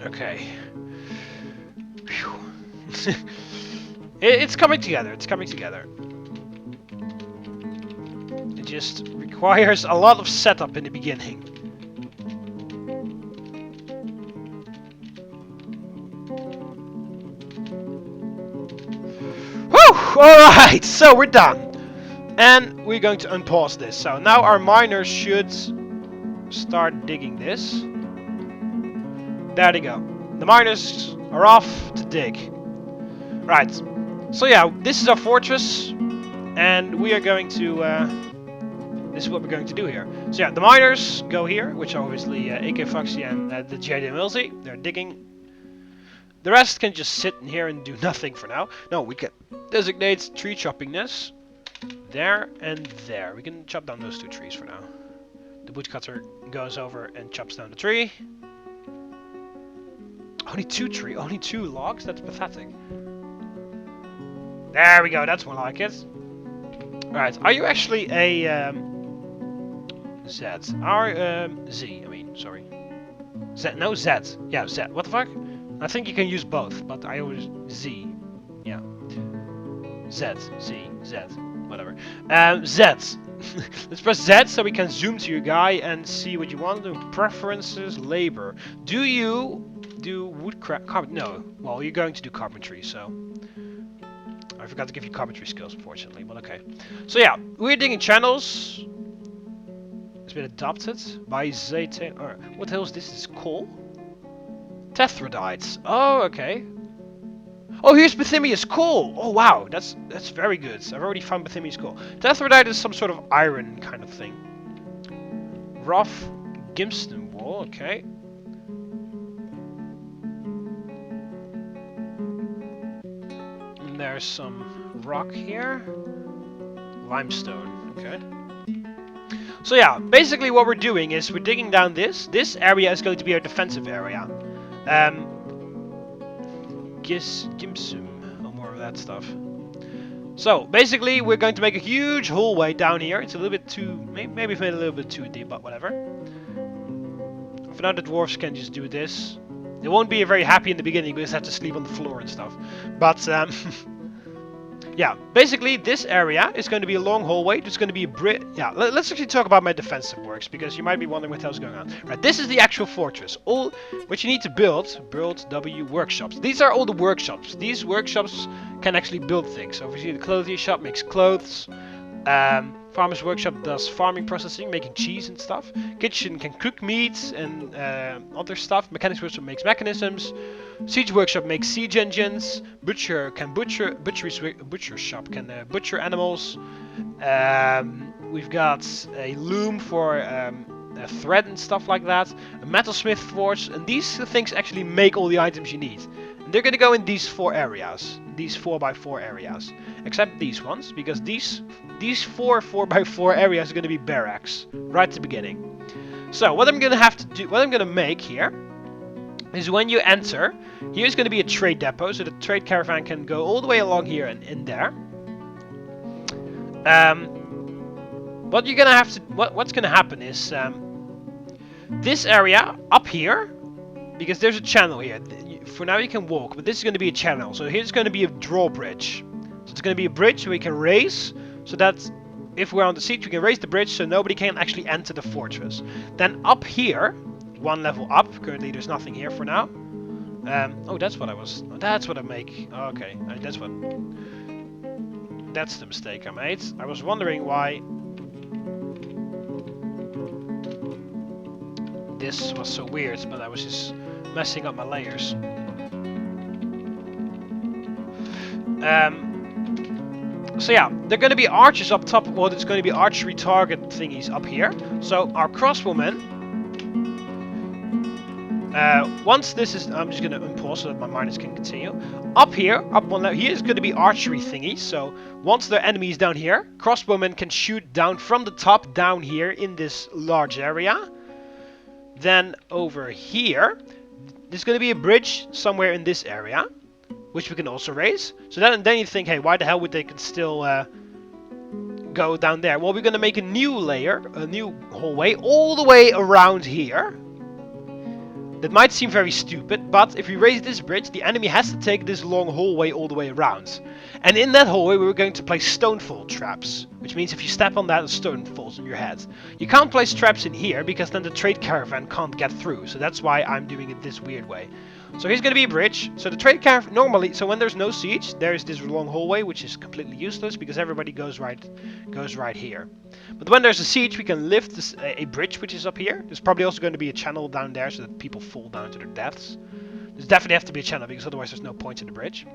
Okay. It's coming together, it's coming together. It just requires a lot of setup in the beginning. Whew! Alright, so we're done. And we're going to unpause this. So now our miners should start digging this. There they go. The miners are off to dig. Right. So yeah, this is our fortress, and we are going to... this is what we're going to do here. So yeah, the miners go here, which are obviously AK Foxy and the TheMBmulti. They're digging. The rest can just sit in here and do nothing for now. No, we can designate tree chopping this. There and there. We can chop down those two trees for now. The woodcutter goes over and chops down the tree. Only two logs? That's pathetic. There we go, that's more like it. Alright, are you actually a Z? Z, I mean, sorry. Z, no Z. Yeah, Z. What the fuck? I think you can use both, but I always Z. Yeah. Z, Z, Z. whatever. Z. Let's press Z so we can zoom to your guy and see what you want to do. Preferences, labor. Do you do woodcraft? No. Well, you're going to do carpentry, so I forgot to give you carpentry skills, unfortunately. But okay. So yeah, we're digging channels. It's been adopted by Zayte. What the hell is this? This is coal? Tethradites. Oh, okay. Oh, here's Bethimia's coal! Oh, wow, that's very good. I've already found Bethimia's coal. Tethradite is some sort of iron kind of thing. Rough Gimston wall, okay. And there's some rock here. Limestone, okay. So yeah, basically what we're doing is we're digging down this. This area is going to be our defensive area. Gimsum, or more of that stuff. So basically, we're going to make a huge hallway down here. It's a little bit too, maybe it's made a little bit too deep, but whatever. For now, the dwarves can just do this. They won't be very happy in the beginning because they have to sleep on the floor and stuff. But yeah, basically this area is going to be a long hallway. There's going to be a bridge. Yeah, let's actually talk about my defensive works because you might be wondering what the hell's going on. Right, this is the actual fortress. All what you need to build W workshops. These are all the workshops. These workshops can actually build things. So obviously the clothing shop makes clothes. Farmer's workshop does farming processing, making cheese and stuff. Kitchen can cook meat and other stuff. Mechanics workshop makes mechanisms. Siege workshop makes siege engines. Butcher shop can butcher animals. We've got a loom for a thread and stuff like that. A metalsmith forge, and these things actually make all the items you need. And they're gonna go in these 4 areas, these 4x4 areas, except these ones, because these 4 4x4 areas are gonna be barracks right at the beginning. So what I'm gonna have to do, what I'm gonna make here, is when you enter, here's going to be a trade depot, so the trade caravan can go all the way along here and in there. What you're gonna have to, what's gonna happen is this area up here, because there's a channel here. For now you can walk, but this is going to be a channel. So here's going to be a drawbridge. So it's going to be a bridge we can raise, so that if we're on the siege, we can raise the bridge so nobody can actually enter the fortress. Then up here, 1 level up. Currently, there's nothing here for now. Oh, that's what I was. That's what I make. Oh, okay, that's the mistake I made. I was wondering why this was so weird, but I was just messing up my layers. So yeah, they're going to be archers up top. Well, there's going to be archery target thingies up here. So our crossbowmen. Once this is, I'm just going to unpause so that my miners can continue. Up here, up one level, here is going to be archery thingies. So once the enemy is down here, crossbowmen can shoot down from the top down here in this large area. Then over here, there's going to be a bridge somewhere in this area, which we can also raise. So then you think, hey, why the hell would they can still go down there? Well, we're going to make a new layer, a new hallway all the way around here. That might seem very stupid, but if we raise this bridge, the enemy has to take this long hallway all the way around. And in that hallway, we're going to place stonefall traps, which means if you step on that, a stone falls on your head. You can't place traps in here, because then the trade caravan can't get through, so that's why I'm doing it this weird way. So here's going to be a bridge. So the trade caravan, normally, so when there's no siege, there's this long hallway, which is completely useless, because everybody goes right here. But when there's a siege, we can lift this, a bridge, which is up here. There's probably also going to be a channel down there, so that people fall down to their deaths. There's definitely have to be a channel, because otherwise there's no point in the bridge.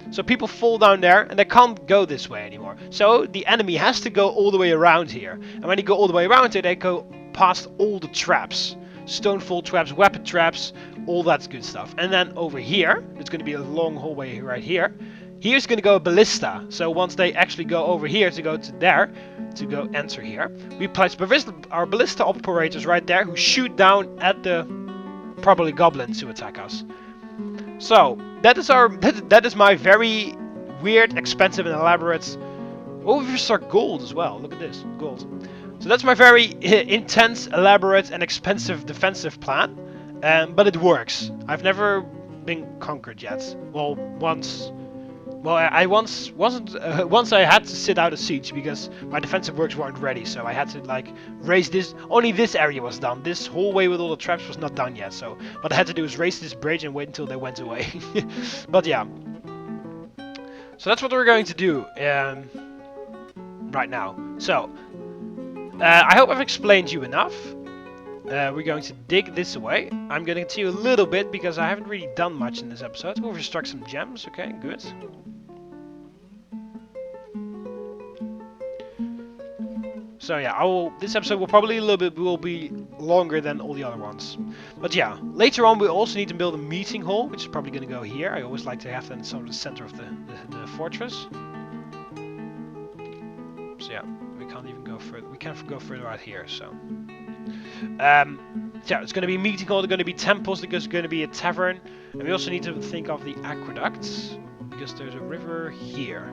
So people fall down there, and they can't go this way anymore. So the enemy has to go all the way around here. And when they go all the way around here, they go past all the traps. Stonefall traps, weapon traps, all that good stuff. And then over here, there's going to be a long hallway right here. Here's going to go a ballista. So once they actually go over here to go to there, to go enter here, we place our ballista operators right there who shoot down at the probably goblins who attack us. So that is my very weird, expensive, and elaborate. Oh, we start gold as well. Look at this, gold. So that's my very intense, elaborate, and expensive defensive plan. But it works. I've never been conquered yet. Well, once Well, I once wasn't once I had to sit out a siege because my defensive works weren't ready, so I had to like raise this. Only this area was done. This whole way with all the traps was not done yet. So what I had to do was raise this bridge and wait until they went away. But yeah, so that's what we're going to do right now. So I hope I've explained you enough. We're going to dig this away. I'm going to continue a little bit because I haven't really done much in this episode. We'll restruct some gems. Okay, good. So yeah, this episode will probably be longer than all the other ones. But yeah, later on we also need to build a meeting hall, which is probably going to go here. I always like to have that in sort of the center of the fortress. So yeah, we can't even go further. We can't go further out here. So yeah, it's going to be a meeting hall. There's going to be temples. There's going to be a tavern, and we also need to think of the aqueducts because there's a river here.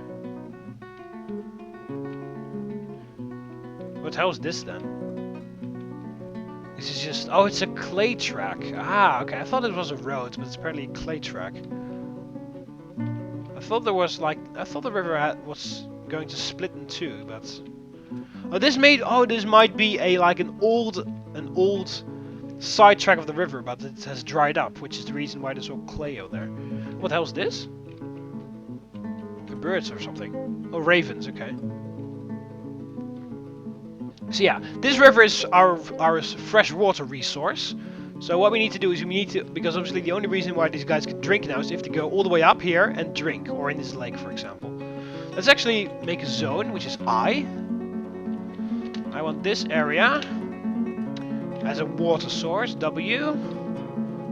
What the hell is this then? This is just... Oh, it's a clay track. Ah, okay. I thought it was a road, but it's apparently a clay track. I thought there was like... I thought the river was going to split in two, but... Oh, this might be an old side track of the river, but it has dried up, which is the reason why there's all clay out there. What the hell is this? The birds or something. Oh, ravens, okay. So yeah, this river is our freshwater resource. So what we need to do is because obviously the only reason why these guys can drink now is if they go all the way up here and drink, or in this lake for example. Let's actually make a zone, which is I want this area as a water source, W.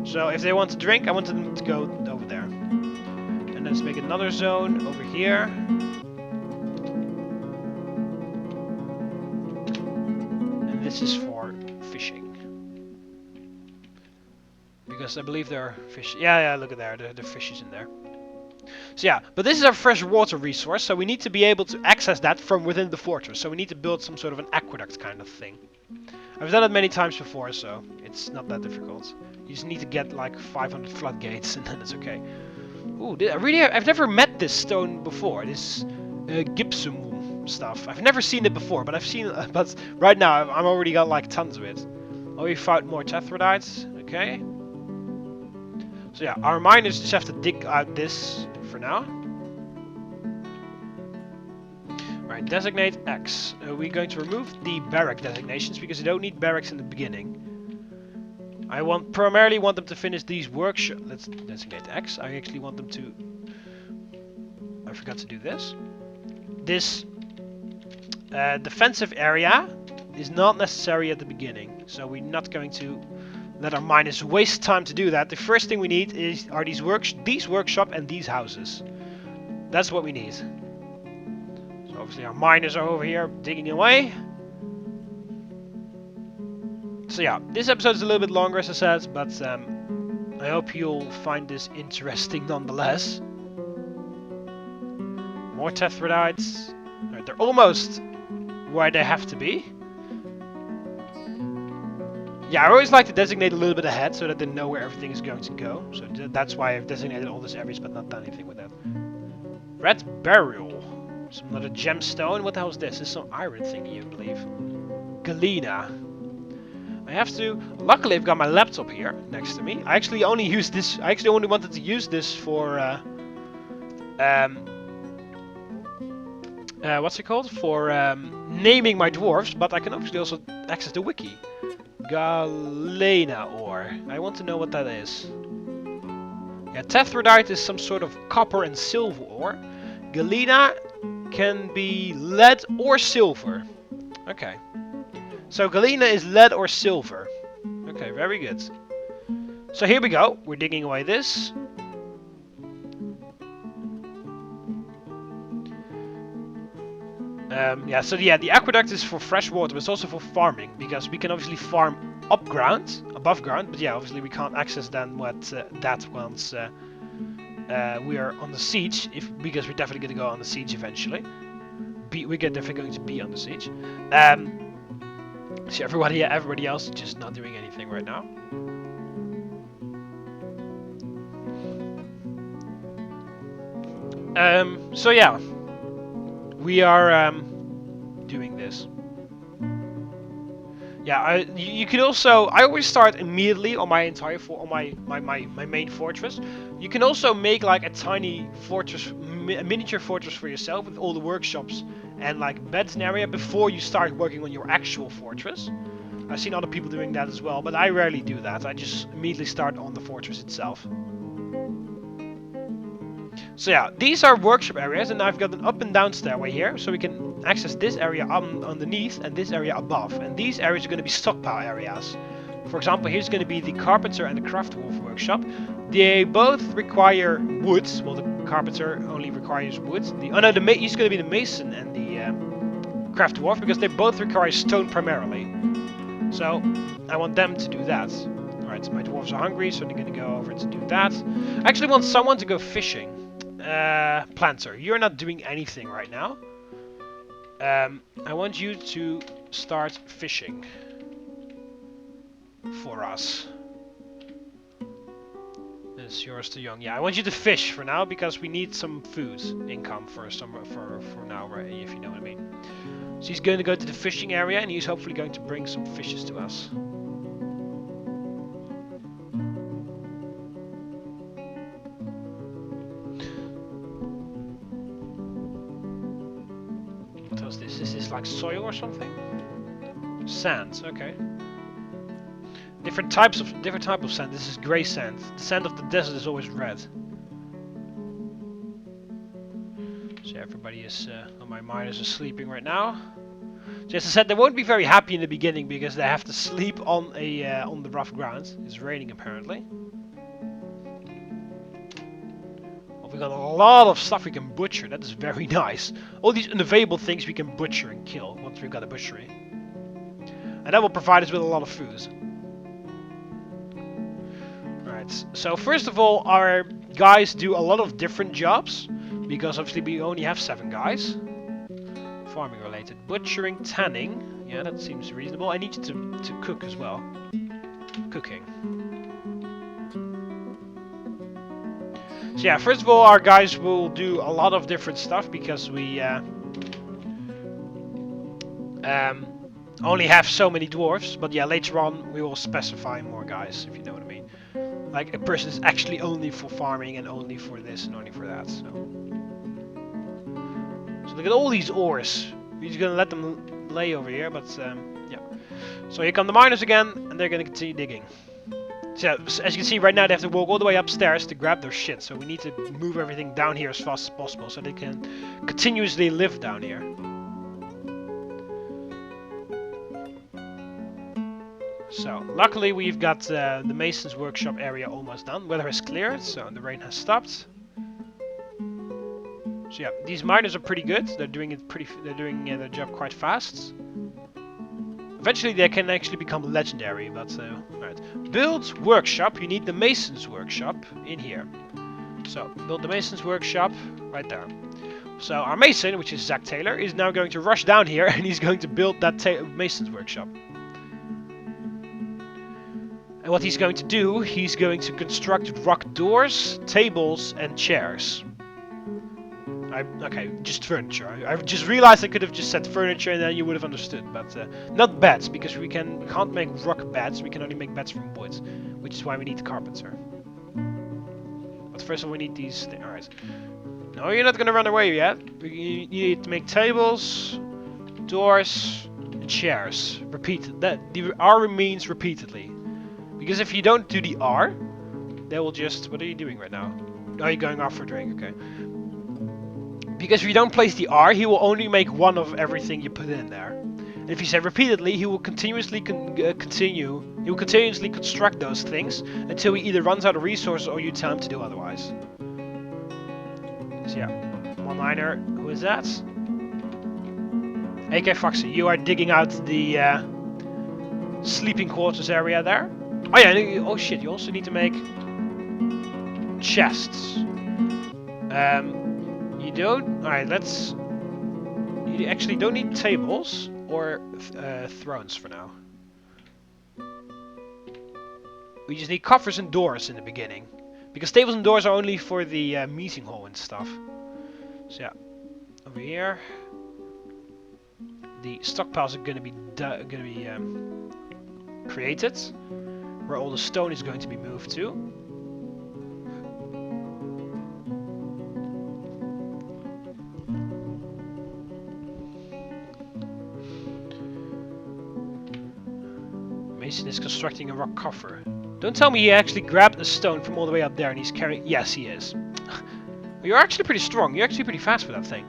So if they want to drink, I want them to go over there. And let's make another zone over here. This is for fishing. Because I believe there are fish. Yeah, look at there. The fish is in there. So yeah, but this is our fresh water resource, so we need to be able to access that from within the fortress. So we need to build some sort of an aqueduct kind of thing. I've done it many times before, so it's not that difficult. You just need to get like 500 floodgates and then it's okay. Ooh, I've never met this stone before. This gypsum stuff. I've never seen it before, but I've seen it. But right now, I've already got like tons of it. Oh, we found more tethradites. Okay. So yeah, our miners just have to dig out this for now. Right, designate X. We're going to remove the barrack designations because you don't need barracks in the beginning. I primarily want them to finish these workshops. Let's designate X. I actually want them to... I forgot to do this. This defensive area is not necessary at the beginning, so we're not going to let our miners waste time to do that. The first thing we need are these workshop and these houses. That's what we need. So obviously our miners are over here digging away. So yeah, this episode is a little bit longer as I said, but I hope you'll find this interesting nonetheless. More tethradites. Right, they're almost where they have to be. Yeah, I always like to designate a little bit ahead so that they know where everything is going to go. So that's why I've designated all these areas but not done anything with that. Red Burial. Some other gemstone. What the hell is this? This is some iron thingy, I believe. Galena. I have to... Luckily I've got my laptop here next to me. I actually only use this... I actually only wanted to use this for... what's it called? For naming my dwarves, but I can obviously also access the wiki. Galena ore. I want to know what that is. Yeah, tethrite is some sort of copper and silver ore. Galena can be lead or silver. Okay. So galena is lead or silver. Okay, very good. So here we go. We're digging away this. Yeah, so yeah, the aqueduct is for fresh water, but it's also for farming, because we can obviously farm above ground, but yeah, obviously we can't access then that once we are on the siege, because we're definitely going to go on the siege eventually. We're definitely going to be on the siege. So everybody else is just not doing anything right now. So yeah, we are doing this. Yeah, you can also. I always start immediately on my entire my main fortress. You can also make like a tiny fortress, a miniature fortress for yourself with all the workshops and like beds and area before you start working on your actual fortress. I've seen other people doing that as well, but I rarely do that. I just immediately start on the fortress itself. So yeah, these are workshop areas, and I've got an up and down stairway here, so we can access this area underneath and this area above. And these areas are going to be stockpile areas. For example, here's going to be the carpenter and the craft dwarf workshop. They both require wood. Well, the carpenter only requires wood. He's going to be the mason and the craft dwarf because they both require stone primarily. So I want them to do that. Alright, so my dwarves are hungry, so they're going to go over to do that. I actually want someone to go fishing. Planter, you're not doing anything right now. I want you to start fishing for us. Is yours too young? Yeah, I want you to fish for now because we need some food income for now, right? If you know what I mean. So he's going to go to the fishing area and he's hopefully going to bring some fishes to us. Is this like soil or something? Sand, okay. Different type of sand. This is grey sand. The sand of the desert is always red. So everybody is, all my miners are sleeping right now. So as I said, they won't be very happy in the beginning because they have to sleep on the rough ground. It's raining apparently. We got a lot of stuff we can butcher, that is very nice. All these unavailable things we can butcher and kill once we've got a butchery. And that will provide us with a lot of food. Alright, so first of all, our guys do a lot of different jobs. Because obviously we only have 7 guys. Farming related. Butchering, tanning. Yeah, that seems reasonable. I need you to cook as well. Cooking. So yeah, first of all, our guys will do a lot of different stuff because we only have so many dwarfs. But yeah, later on we will specify more guys, if you know what I mean. Like a person is actually only for farming and only for this and only for that. So look at all these ores. We're just gonna let them lay over here, but yeah. So here come the miners again, and they're gonna continue digging. So as you can see right now, they have to walk all the way upstairs to grab their shit. So we need to move everything down here as fast as possible so they can continuously live down here. So luckily we've got the mason's workshop area almost done. Weather has cleared, so the rain has stopped. So yeah, these miners are pretty good. They're doing their job quite fast. Eventually they can actually become legendary, but alright. Build workshop, you need the mason's workshop in here. So, build the mason's workshop right there. So our mason, which is Zach Taylor, is now going to rush down here and he's going to build that mason's workshop. And what he's going to do, he's going to construct rock doors, tables and chairs. Okay, just furniture. I just realized I could have just said furniture and then you would have understood, but not beds, because we can't make rock beds, we can only make beds from wood, which is why we need the carpenter. But first of all we need these things. Alright. No, you're not gonna run away yet. You need to make tables, doors, and chairs. Repeat. The R means repeatedly. Because if you don't do the R, they will just... What are you doing right now? Oh, you're going off for a drink, okay. Because if you don't place the R, he will only make one of everything you put in there. And if you say repeatedly, he will continuously He will continuously construct those things until he either runs out of resources or you tell him to do otherwise. So yeah, one miner. Who is that? AK Foxy, you are digging out the sleeping quarters area there. Oh yeah. Oh shit. You also need to make chests. You don't... Alright, let's... You actually don't need tables or thrones for now. We just need coffers and doors in the beginning. Because tables and doors are only for the meeting hall and stuff. So yeah, over here, the stockpiles are going to be created, where all the stone is going to be moved to. Mason is constructing a rock coffer. Don't tell me he actually grabbed a stone from all the way up there and he's carrying... Yes, he is. You're actually pretty strong. You're actually pretty fast with that thing.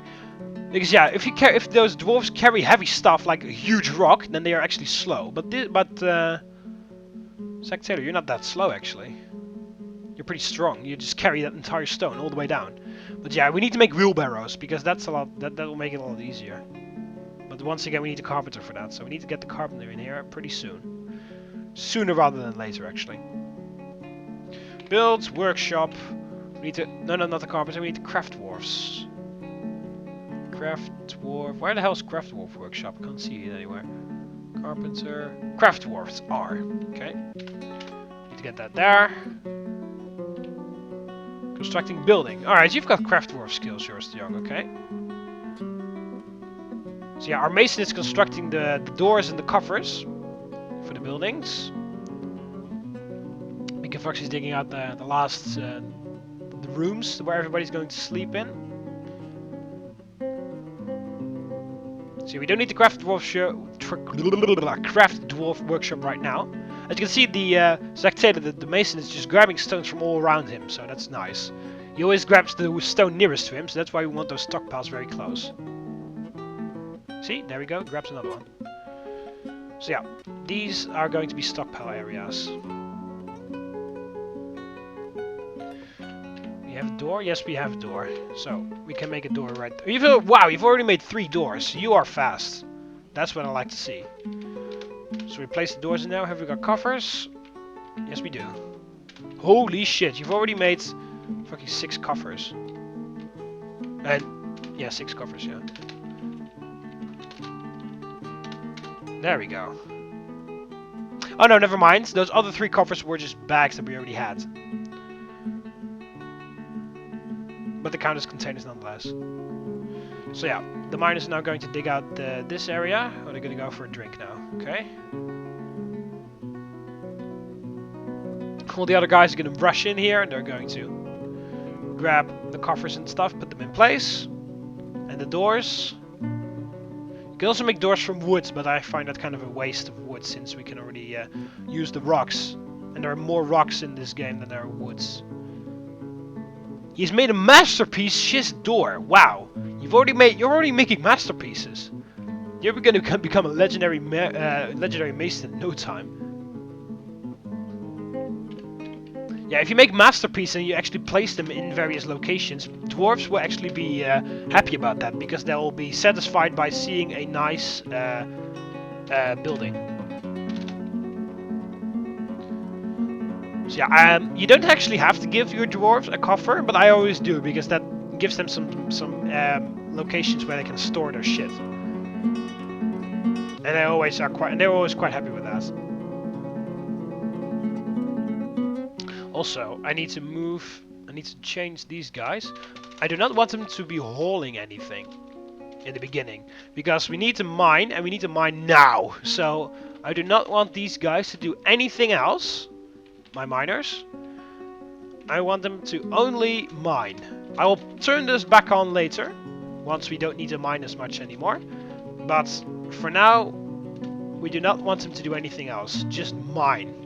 Because yeah, if those dwarves carry heavy stuff like a huge rock, then they are actually slow. But Zack Taylor, you're not that slow actually. You're pretty strong. You just carry that entire stone all the way down. But yeah, we need to make wheelbarrows because that's a lot. That will make it a lot easier. But once again, we need a carpenter for that, so we need to get the carpenter in here pretty soon. Sooner rather than later, actually. Build workshop. We need to. No, not the carpenter. We need the craft dwarfs. Craft dwarf. Where the hell is craft dwarf workshop? I can't see it anywhere. Carpenter. Craft dwarfs are. Okay. Need to get that there. Constructing building. Alright, you've got craft dwarf skills, yours young, okay? So yeah, our mason is constructing the doors and the coffers for the buildings. Mickey Fox is digging out the last the rooms where everybody's going to sleep in. So we don't need the craft dwarf workshop right now. As you can see, the Zack Taylor, the mason, is just grabbing stones from all around him, so that's nice. He always grabs the stone nearest to him, so that's why we want those stockpiles very close. See, there we go, grabs another one. So yeah, these are going to be stockpile areas. We have a door? Yes, we have a door. So, we can make a door right there. Wow, you've already made 3 doors. You are fast. That's what I like to see. So we place the doors in now. Have we got coffers? Yes, we do. Holy shit, you've already made fucking 6 coffers. And, yeah, 6 coffers, yeah. There we go. Oh no, never mind. Those other 3 coffers were just bags that we already had. But they count as containers nonetheless. So yeah, the miners are now going to dig out this area. Or they're going to go for a drink now. Okay. All the other guys are going to rush in here and they're going to grab the coffers and stuff, put them in place. And the doors. You can also make doors from wood, but I find that kind of a waste of wood since we can already use the rocks. And there are more rocks in this game than there are woods. He's made a masterpiece schist door. Wow. You're already making masterpieces. You're going to become a legendary mason in no time. Yeah, if you make masterpieces and you actually place them in various locations, dwarves will actually be happy about that because they'll be satisfied by seeing a nice building. So yeah, you don't actually have to give your dwarves a coffer, but I always do because that gives them some locations where they can store their shit. And they're always quite happy with that. Also, I need to change these guys. I do not want them to be hauling anything in the beginning because we need to mine and we need to mine now. So I do not want these guys to do anything else. My miners. I want them to only mine. I will turn this back on later once we don't need to mine as much anymore. But for now, we do not want them to do anything else. Just mine.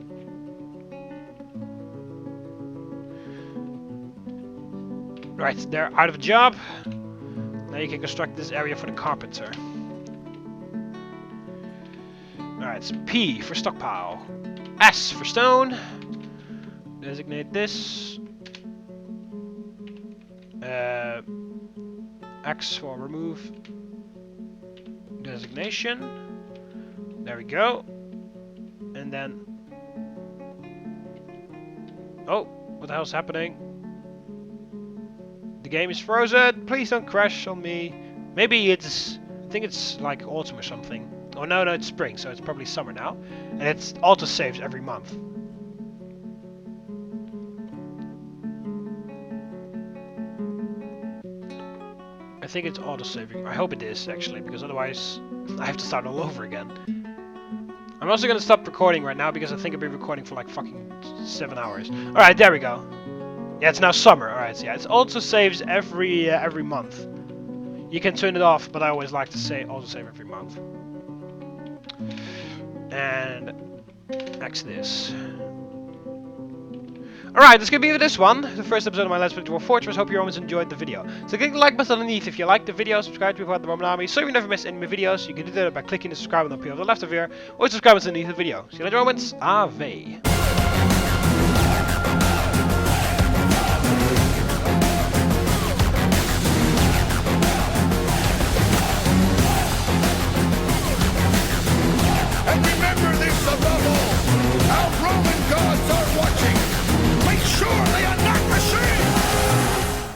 Right, they're out of a job. Now you can construct this area for the carpenter. Alright, it's P for stockpile. S for stone. Designate this. X for remove. Designation. There we go. And then... Oh, what the hell's happening? The game is frozen. Please don't crash on me. Maybe it's... I think it's like autumn or something. Oh no, it's spring, so it's probably summer now. And it's auto-saves every month. think it's auto-saving. I hope it is, actually, because otherwise I have to start all over again. I'm also gonna stop recording right now because I think I've been recording for like fucking 7 hours. Alright, there we go. Yeah, it's now summer. Alright, so yeah, it also saves every month. You can turn it off, but I always like to say also save every month. And X this. Alright, that's gonna be it for this one. The first episode of my Let's Play Dwarf Fortress. Hope you always enjoyed the video. So click the like button underneath if you liked the video. Subscribe to be part of the TheMBmulti so you never miss any of my videos. You can do that by clicking the subscribe button up here on the left of here, or subscribe underneath the video. See you later, moments. Ave.